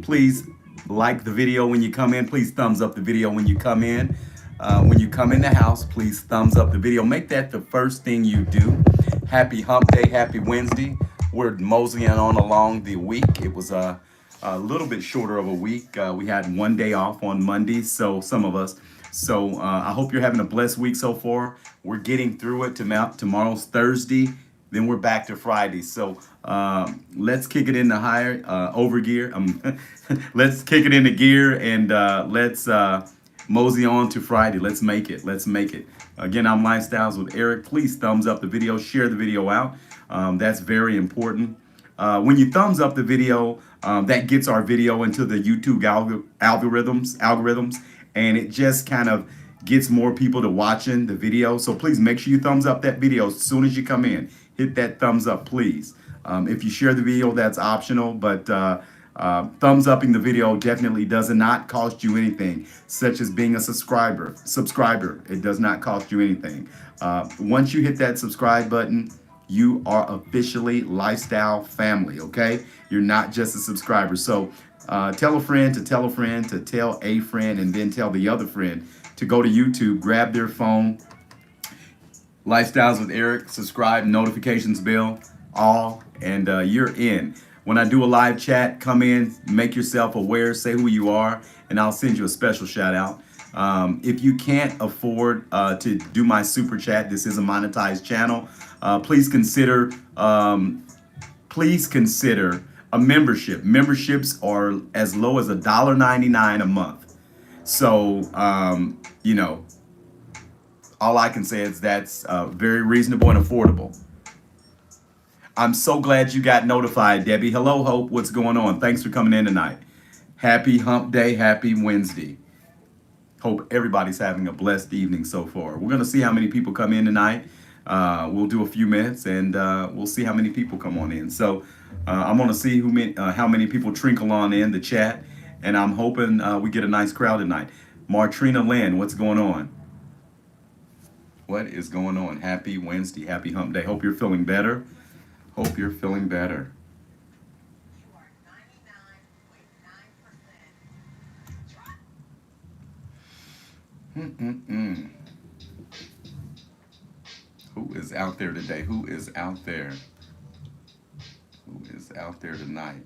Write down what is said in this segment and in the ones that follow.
Please like the video when you come in. Please thumbs up the video when you come in. When you come in the house, please thumbs up the video. Make that the first thing you do. Happy Hump Day, happy Wednesday. We're moseying on along the week. It was a little bit shorter of a week. We had one day off on Monday, so some of us. So I hope you're having a blessed week so far. We're getting through it. Tomorrow's Thursday. Then we're back to Friday. So let's kick it into higher over gear. Let's kick it into gear and let's mosey on to Friday. Let's make it. Let's make it. Again, I'm Lifestyles with Eric. Please thumbs up the video, share the video out. That's very important. When you thumbs up the video, that gets our video into the YouTube algorithms, and it just kind of gets more people to watching the video. So please make sure you thumbs up that video as soon as you come in. Hit that thumbs up, please. If you share the video, that's optional, but thumbs upping the video definitely does not cost you anything, such as being a subscriber. It does not cost you anything. Once you hit that subscribe button, you are officially Lifestyle family, okay? You're not just a subscriber. So tell a friend to tell a friend to tell a friend, and then tell the other friend to go to YouTube, grab their phone, Lifestyles with Eric, subscribe, notifications bell, all, and you're in. When I do a live chat, come in, make yourself aware, say who you are, and I'll send you a special shout out. If you can't afford to do my super chat, this is a monetized channel. Please consider a membership. Memberships are as low as $1.99 a month. So you know, all I can say is that's very reasonable and affordable. I'm so glad you got notified, Debbie. Hello, Hope. What's going on? Thanks for coming in tonight. Happy Hump Day. Happy Wednesday. Hope everybody's having a blessed evening so far. We're going to see how many people come in tonight. We'll do a few minutes, and we'll see how many people come on in. So I'm going to see how many people trickle on in the chat, and I'm hoping we get a nice crowd tonight. Martrina Lynn, what's going on? What is going on? Happy Wednesday. Happy Hump Day. Hope you're feeling better. Hope you're feeling better. Mm-mm-mm. Who is out there today? Who is out there? Who is out there tonight?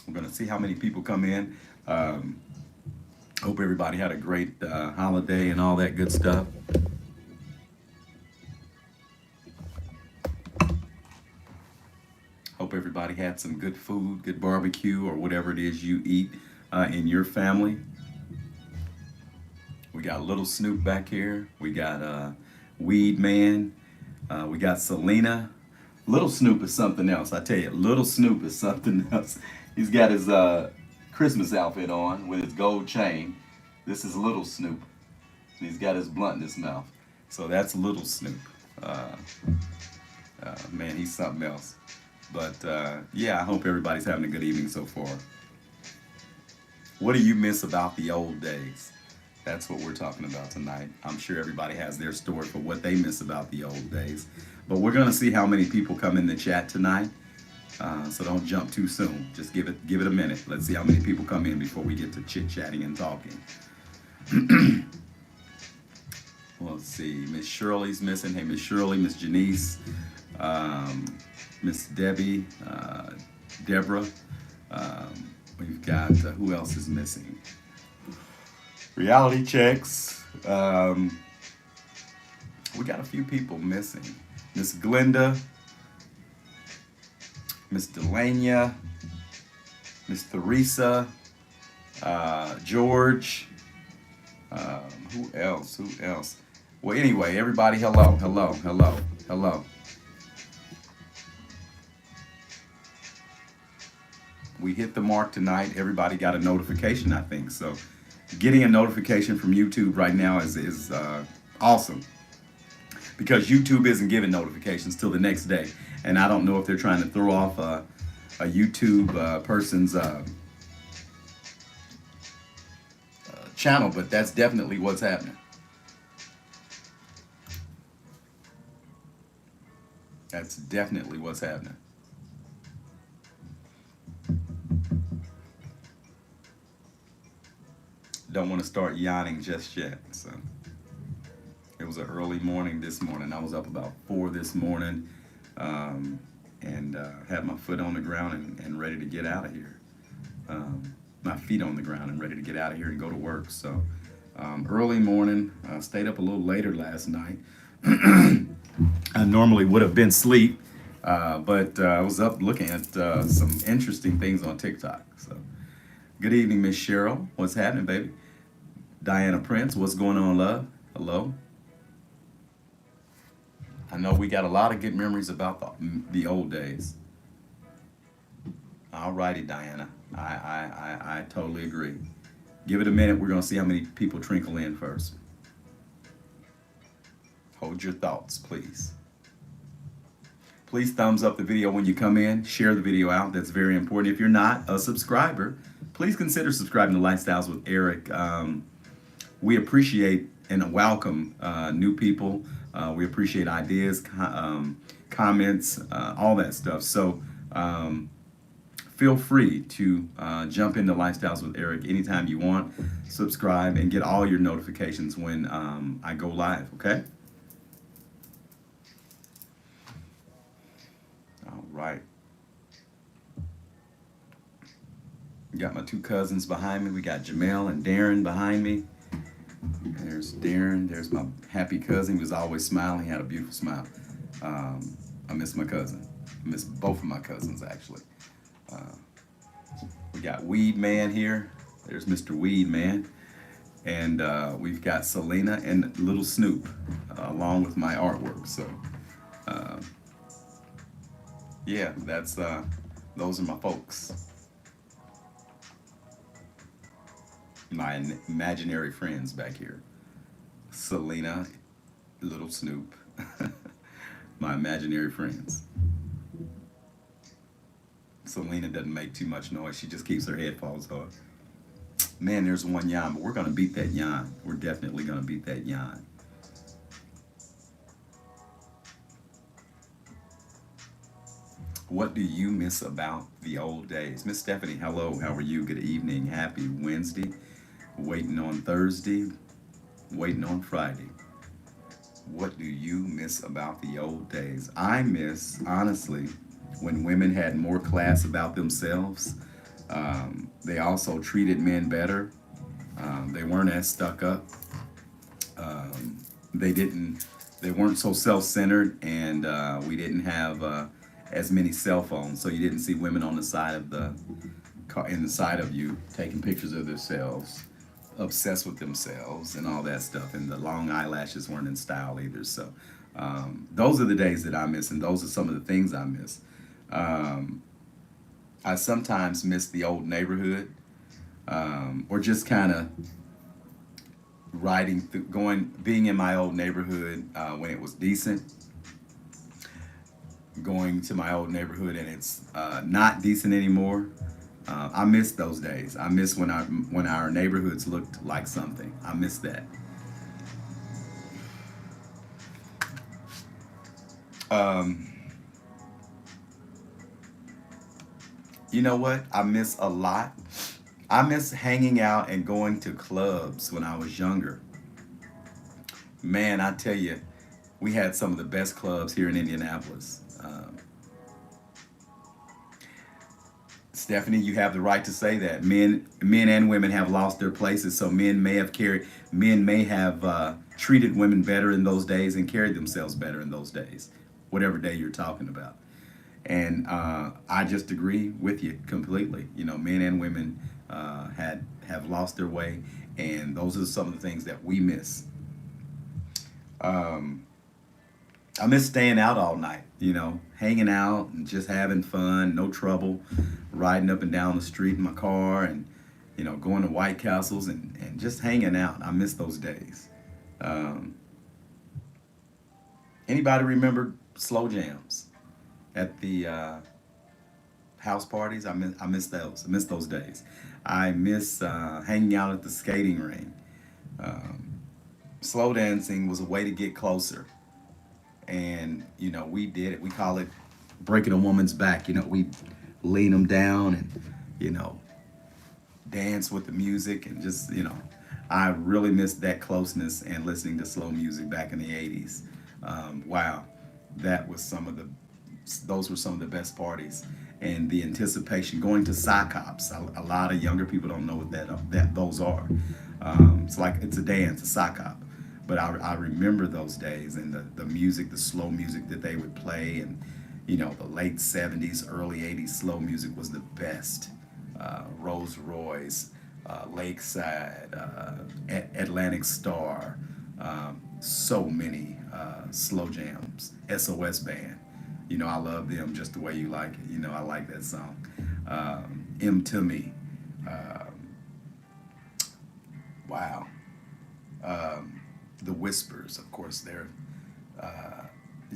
We're going to see how many people come in. Hope everybody had a great holiday and all that good stuff. Hope everybody had some good food, good barbecue, or whatever it is you eat in your family. We got Little Snoop back here. We got Weed Man. We got Selena. Little Snoop is something else. I tell you, Little Snoop is something else. He's got his Christmas outfit on with his gold chain. This is Little Snoop. He's got his blunt in his mouth. So that's Little Snoop. Man, he's something else. But yeah, I hope everybody's having a good evening so far. What do you miss about the old days? That's what we're talking about tonight. I'm sure everybody has their story for what they miss about the old days. But we're going to see how many people come in the chat tonight. So don't jump too soon. Just give it a minute. Let's see how many people come in before we get to chit-chatting and talking. Let's see. Miss Shirley's missing. Hey, Miss Shirley, Miss Janice, Miss Debbie, Deborah. We've got, who else is missing? Reality checks. We got a few people missing. Miss Glenda, Miss Delania, Miss Theresa, George. Who else? Well, anyway, everybody, hello. We hit the mark tonight. Everybody got a notification, I think. So getting a notification from YouTube right now is awesome, because YouTube isn't giving notifications till the next day. And I don't know if they're trying to throw off a YouTube person's channel, but that's definitely what's happening. That's definitely what's happening. Don't want to start yawning just yet. So it was an early morning this morning. I was up about 4 this morning, um, and had my foot on the ground and ready to get out of here. My feet on the ground and ready to get out of here and go to work. So early morning. Stayed up a little later last night. I normally would have been asleep, but I was up looking at some interesting things on TikTok. So good evening, Miss Cheryl. What's happening, baby? Diana Prince, what's going on, love? Hello. I know we got a lot of good memories about the old days. All righty, Diana. I totally agree. Give it a minute. We're going to see how many people trickle in first. Hold your thoughts, please. Please thumbs up the video when you come in. Share the video out. That's very important. If you're not a subscriber, please consider subscribing to Lifestyles with Eric. We appreciate and welcome new people. We appreciate ideas, comments, all that stuff. So feel free to jump into Lifestyles with Eric anytime you want. Subscribe and get all your notifications when I go live, okay? All right. Got my two cousins behind me. We got Jamel and Darren behind me. There's Darren. There's my happy cousin. He was always smiling. He had a beautiful smile. I miss my cousin. I miss both of my cousins, actually. We got Weed Man here. There's Mr. Weed Man. And we've got Selena and Little Snoop along with my artwork. So, yeah, that's those are my folks. My imaginary friends back here. Selena, Little Snoop, my imaginary friends. Selena doesn't make too much noise. She just keeps her headphones on. Man, there's one yawn, but we're going to beat that yawn. We're definitely going to beat that yawn. What do you miss about the old days? Miss Stephanie, hello. How are you? Good evening. Happy Wednesday. Waiting on Thursday. Waiting on Friday. What do you miss about the old days? I miss, honestly, when women had more class about themselves. They also treated men better. They weren't as stuck up. They didn't. They weren't so self-centered, and we didn't have as many cell phones. So you didn't see women on the side of the car, in the side of you, taking pictures of themselves, obsessed with themselves, and all that stuff. And the long eyelashes weren't in style either. So those are the days that I miss, and those are some of the things I miss. I sometimes miss the old neighborhood, or just kind of riding through, being in my old neighborhood when it was decent. Going to my old neighborhood and it's not decent anymore. I miss those days. I miss when our neighborhoods looked like something. I miss that. Um, you know what? I miss a lot. I miss hanging out and going to clubs when I was younger. Man, I tell you, we had some of the best clubs here in Indianapolis. Stephanie, you have the right to say that. Men and women have lost their places. So men may have treated women better in those days and carried themselves better in those days, whatever day you're talking about. And I just agree with you completely. You know, men and women have lost their way, and those are some of the things that we miss. Um, I miss staying out all night, you know, hanging out and just having fun, no trouble, riding up and down the street in my car and, you know, going to White Castles and just hanging out. I miss those days. Um, Anybody remember slow jams at the house parties? I miss those. I miss those days. I miss hanging out at the skating ring. Um, Slow dancing was a way to get closer, and we did it. We call it breaking a woman's back. We lean them down and you know dance with the music and just I really missed that closeness and listening to slow music back in the 80s. Wow, that was those were some of the best parties, and the anticipation going to sock hops. A lot of younger people don't know what that those are. It's a dance, a sock hop. But I remember those days and the music, the slow music that they would play, and the late 70s, early 80s slow music was the best. Rolls Royce, Lakeside, Atlantic Star, so many slow jams. SOS Band, I love them just the way you like it. I like that song. M to Me, wow. The Whispers, of course, they're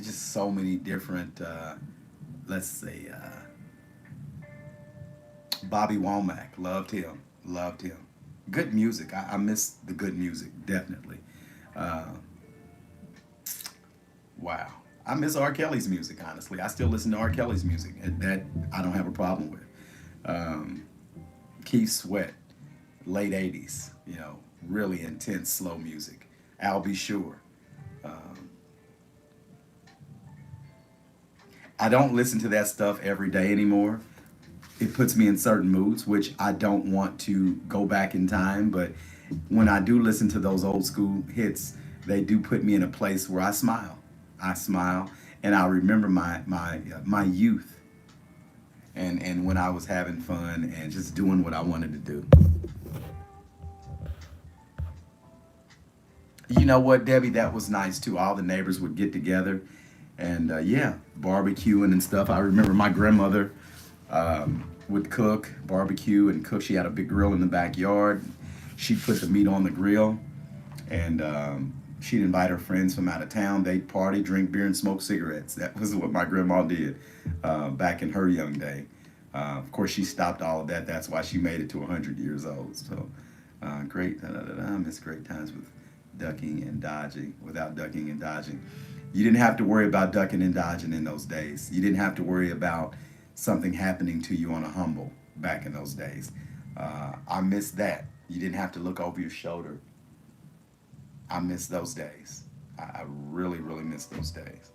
just so many different. Let's say Bobby Womack, loved him, loved him. Good music. I miss the good music, definitely. Uh, wow. I miss R. Kelly's music, honestly. I still listen to R. Kelly's music, and that I don't have a problem with. Um, Keith Sweat, late 80s, really intense slow music. I'll Be Sure. Um, I don't listen to that stuff every day anymore. It puts me in certain moods, which I don't want to go back in time. But when I do listen to those old school hits, they do put me in a place where I smile. I smile, and I remember my youth, and when I was having fun and just doing what I wanted to do. You know what, Debbie? That was nice too. All the neighbors would get together, and yeah, barbecuing and stuff. I remember my grandmother would cook, barbecue, and cook. She had a big grill in the backyard. She'd put the meat on the grill, and she'd invite her friends from out of town. They'd party, drink beer, and smoke cigarettes. That was what my grandma did back in her young day. Of course, she stopped all of that. That's why she made it to 100 years old. So great. I miss great times with ducking and dodging, without ducking and dodging. You didn't have to worry about ducking and dodging in those days. You didn't have to worry about something happening to you on a humble back in those days. I miss that. You didn't have to look over your shoulder. I miss those days. I really, really miss those days.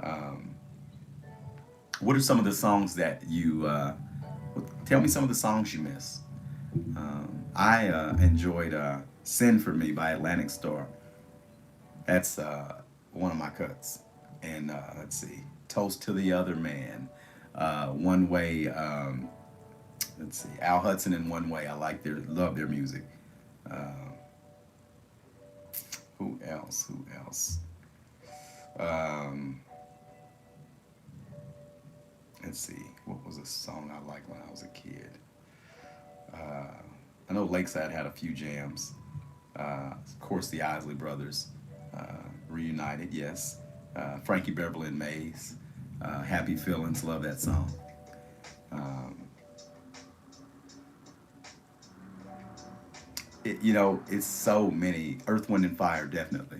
Um, what are some of the songs that tell me some of the songs you miss? I enjoyed Send For Me by Atlantic Star. That's one of my cuts. And let's see, Toast to the Other Man. One Way, let's see, Al Hudson and One Way. Love their music. Uh, who else? Who else? Um, let's see, what was a song I liked when I was a kid? Uh, I know Lakeside had a few jams. Of course, the Isley Brothers, Reunited, yes. Frankie Beverly and Mays, Happy Feelings, love that song. Um, it's so many. Earth, Wind, and Fire, definitely.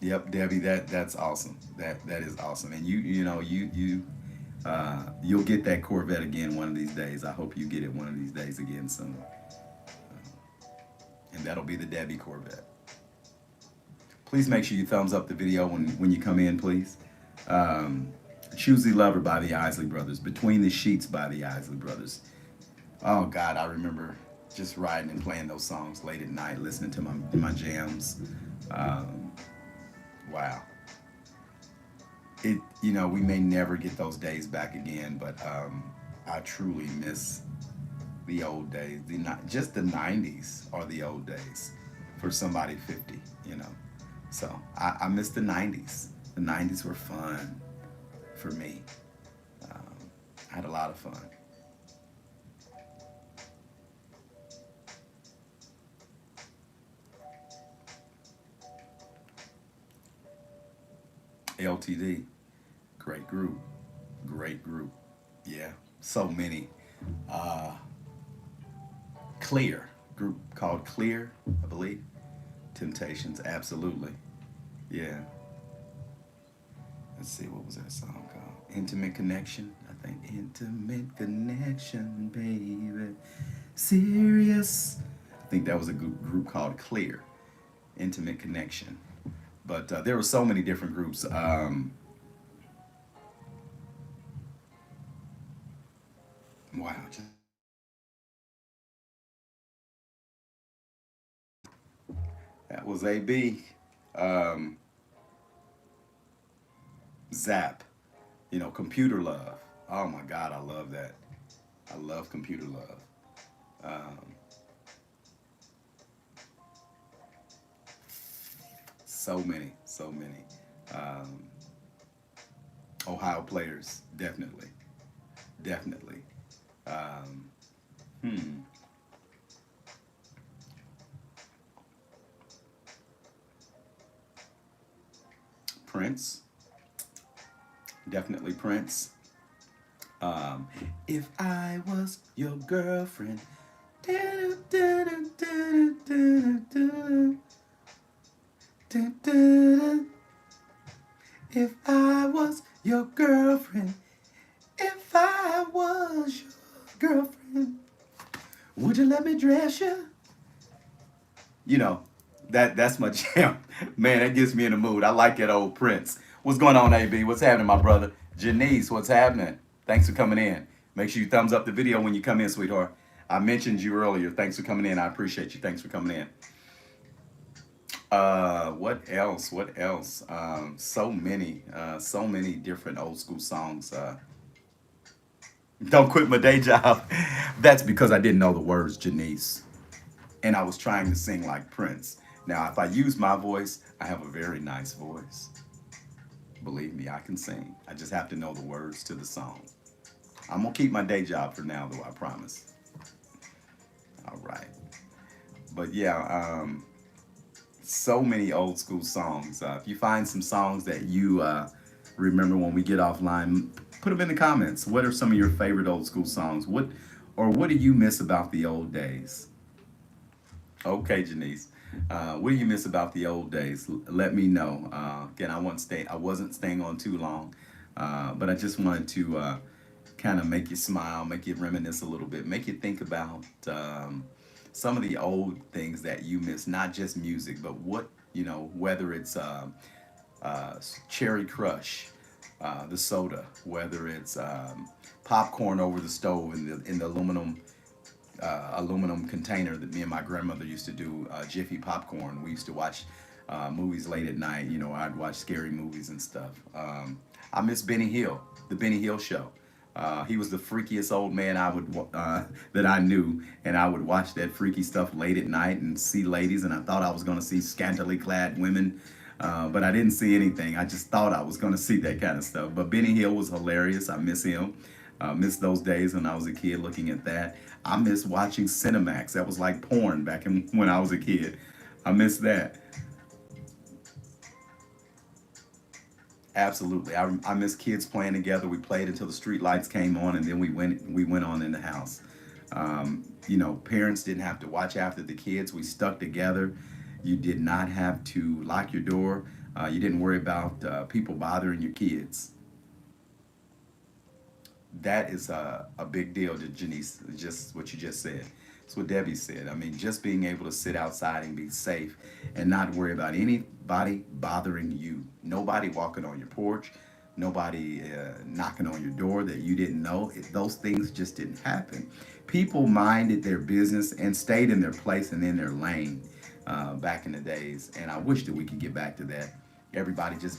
Yep, Debbie, that's awesome. That is awesome. And you'll get that Corvette again one of these days. I hope you get it one of these days again soon. And that'll be the Debbie Corvette. Please make sure you thumbs up the video when you come in, please. Um, Choose the Lover by the Isley Brothers. Between the Sheets by the Isley Brothers. Oh God, I remember just riding and playing those songs late at night, listening to my jams. Um, wow. We may never get those days back again, but I truly miss the old days. Just the '90s are the old days for somebody 50. So I miss the '90s. The '90s were fun for me. Um, I had a lot of fun. LTD, great group, great group. Yeah, so many. Uh, Clear, group called Clear, I believe. Temptations, absolutely. Yeah. Let's see, what was that song called? Intimate Connection, I think. Intimate Connection, baby. Serious. I think that was a group called Clear. Intimate Connection. But there were so many different groups. Wow. That was AB. Um, Zap. Computer Love. Oh my God, I love that. I love Computer Love. Um, so many, so many. Um, Ohio players, definitely, definitely. Um, hmm. Prince, definitely Prince. Um, if I was your girlfriend, if I was your girlfriend, if I was your girlfriend, would you let me dress you? You know, that's my jam. Man, that gets me in the mood. I like that old Prince. What's going on, AB? What's happening, my brother? Janice, what's happening? Thanks for coming in. Make sure you thumbs up the video when you come in, sweetheart. I mentioned you earlier. Thanks for coming in. I appreciate you. Thanks for coming in. What else? What else? So many different old school songs. Don't quit my day job. That's because I didn't know the words, Janice, and I was trying to sing like Prince. Now, if I use my voice, I have a very nice voice. Believe me, I can sing. I just have to know the words to the song. I'm gonna keep my day job for now, though. I promise. All right. But yeah, so many old school songs. If you find some songs that you remember when we get offline, put them in the comments. What are some of your favorite old school songs? What do you miss about the old days? Okay, Janice. What do you miss about the old days? Let me know. Again, I wasn't staying on too long, but I just wanted to kind of make you smile, make you reminisce a little bit, make you think about some of the old things that you miss. Not just music, but whether it's Cherry Crush, the soda, whether it's popcorn over the stove in the aluminum container that me and my grandmother used to do, Jiffy popcorn. We used to watch movies late at night. I'd watch scary movies and stuff. I miss Benny Hill, the Benny Hill Show. He was the freakiest old man that I knew, and I would watch that freaky stuff late at night and see ladies, and I thought I was going to see scantily clad women, but I didn't see anything. I just thought I was going to see that kind of stuff. But Benny Hill was hilarious. I miss him. Miss those days when I was a kid looking at that. I miss watching Cinemax. That was like porn back when I was a kid. I miss that. Absolutely. I miss kids playing together. We played until the street lights came on, and then we went on in the house. Parents didn't have to watch after the kids. We stuck together. You did not have to lock your door. You didn't worry about people bothering your kids. That is a big deal to Janice, just what you just said. It's what Debbie said. I mean, just being able to sit outside and be safe and not worry about anybody bothering you. Nobody walking on your porch, nobody knocking on your door that you didn't know. Those things just didn't happen. People minded their business and stayed in their place and in their lane back in the days. And I wish that we could get back to that.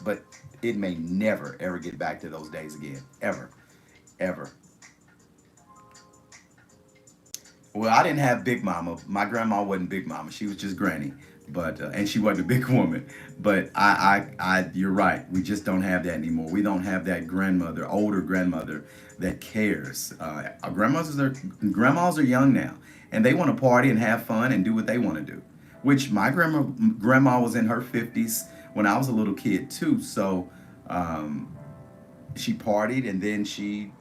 But it may never, ever get back to those days again. Ever. Ever. Well, I didn't have Big Mama. My grandma wasn't Big Mama. She was just Granny, but and she wasn't a big woman. But you're right. We just don't have that anymore. We don't have that older grandmother that cares. Our grandmas are young now, and they want to party and have fun and do what they want to do. Which my grandma was in her 50s when I was a little kid too. So she partied and then she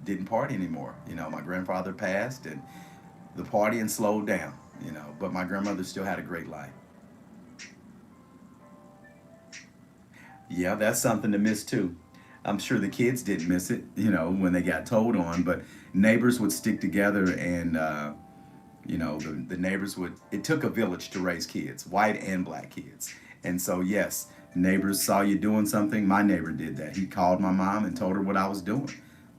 didn't party anymore. You know, my grandfather passed and the partying slowed down, you know, but my grandmother still had a great life. Yeah, that's something to miss too. I'm sure the kids didn't miss it, you know, when they got told on, but neighbors would stick together and, you know, the neighbors would, it took a village to raise kids, white and black kids. And so, yes, neighbors saw you doing something. My neighbor did that. He called my mom and told her what I was doing.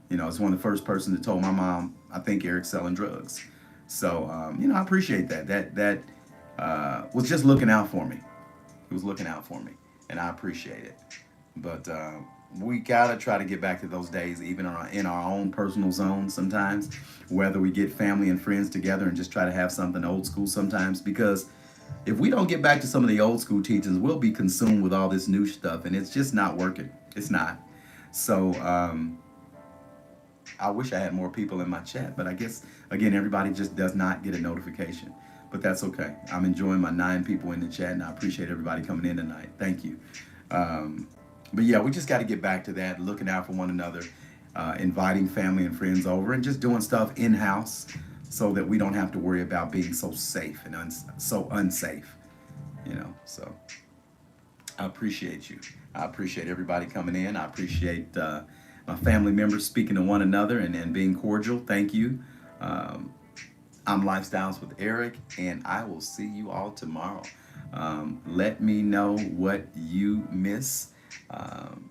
You know, it's one of the first person that told my mom, I think Eric's selling drugs. So, you know, I appreciate that. That was just looking out for me. He was looking out for me, and I appreciate it. But we gotta try to get back to those days, even in our own personal zone sometimes, whether we get family and friends together and just try to have something old school sometimes. Because if we don't get back to some of the old school teachings, we'll be consumed with all this new stuff, and it's just not working. It's not. So I wish I had more people in my chat, but I guess again everybody just does not get a notification. But that's okay. I'm enjoying my 9 people in the chat, and I appreciate everybody coming in tonight. Thank you. Um, but yeah, we just got to get back to that, looking out for one another, inviting family and friends over, and just doing stuff in house so that we don't have to worry about being so safe and so unsafe. You know, so I appreciate you. I appreciate everybody coming in. I appreciate my family members speaking to one another and being cordial. Thank you. Um, I'm Lifestyles with Eric, and I will see you all tomorrow. Let me know what you miss. Um,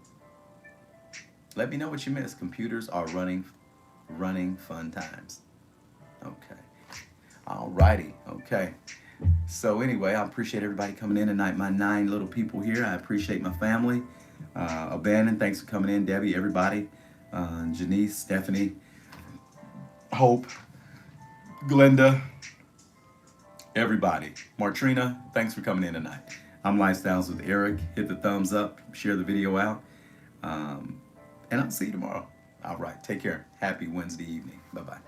Let me know what you miss. Computers are running fun times. Okay. All righty. Okay. So anyway, I appreciate everybody coming in tonight. My 9 little people here. I appreciate my family. Abandon, thanks for coming in. Debbie, everybody. Janice, Stephanie, Hope, Glenda, everybody. Martrina, thanks for coming in tonight. I'm Lifestyles with Eric. Hit the thumbs up, share the video out, and I'll see you tomorrow. All right, take care. Happy Wednesday evening. Bye-bye.